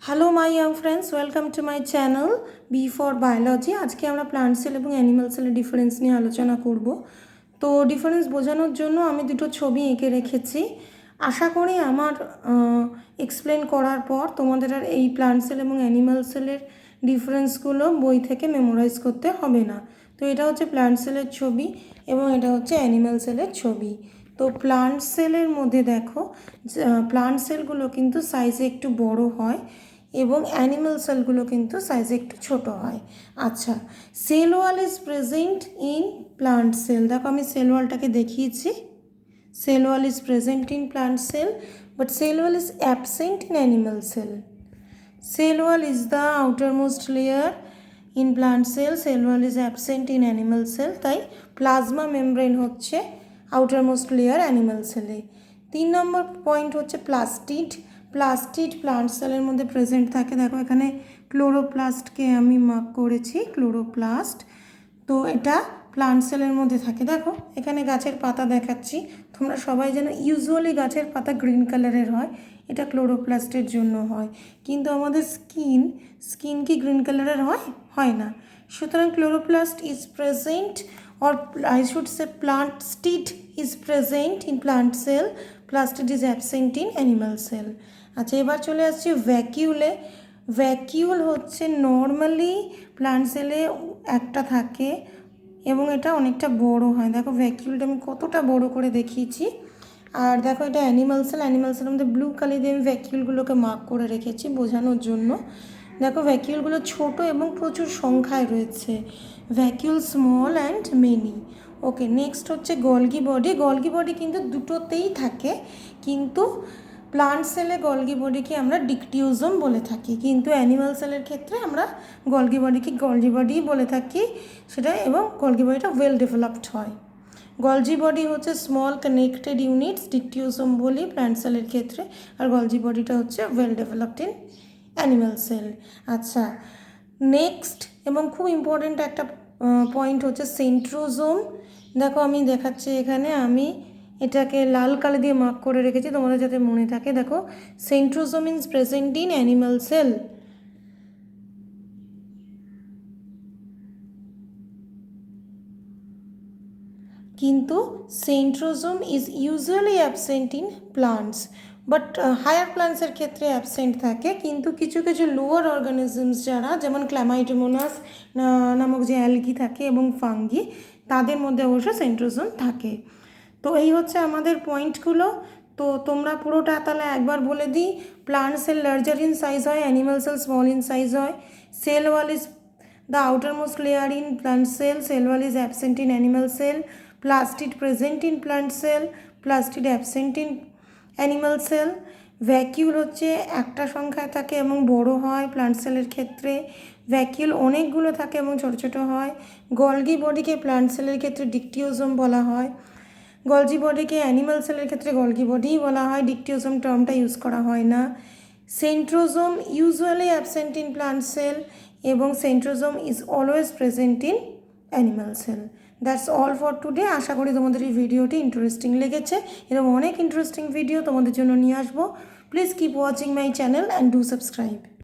Hello my young friends, welcome to my channel B for biology. আজকে আমরা plant cell এবং animal সেলের difference নিয়ে আলোচনা করব। তো ডিফারেন্স বোঝানোর জন্য আমি দুটো ছবি এঁকে রেখেছি। আশা করি আমার এক্সপ্লেন করার পর তোমাদের আর এই প্লান্ট সেল এবং অ্যানিমাল সেলের ডিফারেন্সগুলো বই থেকে মেমোরাইজ করতে হবে না। তো এটা হচ্ছে প্লান্ট সেলের ছবি এবং এটা হচ্ছে অ্যানিমাল সেলের ছবি। তো প্লান্ট সেলের মধ্যে দেখো, প্লান্ট সেলগুলো কিন্তু সাইজে একটু বড় হয় এবং অ্যানিমাল সেলগুলো কিন্তু সাইজে একটু ছোট হয়। আচ্ছা, cell wall is present in plant cell. দেখো আমি সেল ওয়ালটাকে দেখিয়েছি। Cell wall is present in plant cell, but cell wall is absent in animal cell. Cell wall is the outermost layer in plant cell, cell wall is absent in animal cell. তাই plasma membrane হচ্ছে outermost layer animal সেলে। 3 number point হচ্ছে plastid. Plastid plant সেলের মধ্যে present থাকে। দেখো এখানে ক্লোরোপ্লাস্টকে আমি মার্ক করেছি, ক্লোরোপ্লাস্ট। তো এটা প্লান্ট সেলের মধ্যে থাকে। দেখো এখানে গাছের পাতা দেখাচ্ছি। তোমরা সবাই জানো ইউজুয়ালি গাছের পাতা গ্রিন কালারের হয়, এটা ক্লোরোপ্লাস্টের জন্য হয়। কিন্তু আমাদের স্কিন কি গ্রিন কালারের হয়? হয় না। সুতরাং chloroplast is present, or I should say plastid is present in plant cell, plastid is absent in animal cell. আচ্ছা, এবার চলে আসছি ভ্যাকিউলে। ভ্যাকিউল হচ্ছে নর্মালি প্লান্ট সেলে একটা থাকে এবং এটা অনেকটা বড় হয়। দেখো ভ্যাকিউলটা আমি কতটা বড় করে দেখিয়েছি। আর দেখো এটা অ্যানিমাল সেল। অ্যানিমাল সেলের মধ্যে ব্লু কালি দিয়ে আমি ভ্যাকিউলগুলোকে মার্ক করে রেখেছি বোঝানোর জন্য। দেখো ভ্যাকিউলগুলো ছোট এবং প্রচুর সংখ্যায় রয়েছে। Vacuole small and many. Okay, next হচ্ছে গলগি বডি। গলগি বডি কিন্তু দুটোতেই থাকে, কিন্তু প্লান্ট সেলে গলগি বডিকে আমরা ডিকটিউজম বলে থাকি, কিন্তু অ্যানিমাল সেলের ক্ষেত্রে আমরা গলগি বডিই বলে থাকি সেটা, এবং গলগি বডিটা ওয়েল ডেভেলপড হয়। গলজি বডি হচ্ছে স্মল কানেক্টেড ইউনিটস, ডিকটিউজম বলি প্লান্ট সেলের ক্ষেত্রে, আর গলজি বডিটা হচ্ছে well developed in animal cell. আচ্ছা, নেক্সট এবং খুব ইম্পর্টেন্ট একটা পয়েন্ট হচ্ছে সেন্ট্রোজোম। দেখো আমি দেখাচ্ছি এখানে, আমি এটাকে লাল কালি দিয়ে মার্ক করে রেখেছি তোমাদের যাতে মনে থাকে। দেখো centrosome is present in animal cell, কিন্তু centrosome is usually absent in plants, but higher প্লান্টসের ক্ষেত্রে অ্যাবসেন্ট থাকে। কিন্তু কিছু কিছু লোয়ার অর্গানিজমস যারা, যেমন ক্ল্যামাইডোমোনাস নামক যে অ্যালগি থাকে এবং ফাঙ্গি, তাদের মধ্যে অবশ্য সেন্ট্রোজোম থাকে। তো এই হচ্ছে আমাদের পয়েন্টগুলো। তো তোমরা পুরোটা তাহলে একবার বলে দিই। Plant cell larger in size হয়, animal cell small in size হয়। Cell wall is the outermost layer in plant cell, cell wall is absent in animal cell. Plastid present in plant cell, plastid absent in animal cell. Vacuole হচ্ছে একটা সংখ্যায় থাকে এবং বড় হয় plant সেলের ক্ষেত্রে। ভ্যাকিউল অনেকগুলো থাকে এবং ছোট ছোট হয়। গলগি বডিকে প্লান্ট সেলের ক্ষেত্রে ডিকটিওজোম বলা হয়, গলজি বডিকে অ্যানিমাল সেলের ক্ষেত্রে গলগি বডিই বলা হয়, ডিকটিওজোম টার্মটা ইউজ করা হয় না। Centrosome usually absent in plant cell এবং centrosome is always present in animal cell. That's all for today. আশা করি তোমাদের এই ভিডিওটি ইন্টারেস্টিং লেগেছে। এরকম অনেক ইন্টারেস্টিং ভিডিও তোমাদের জন্য নিয়ে আসবো। Please keep watching my channel and do subscribe.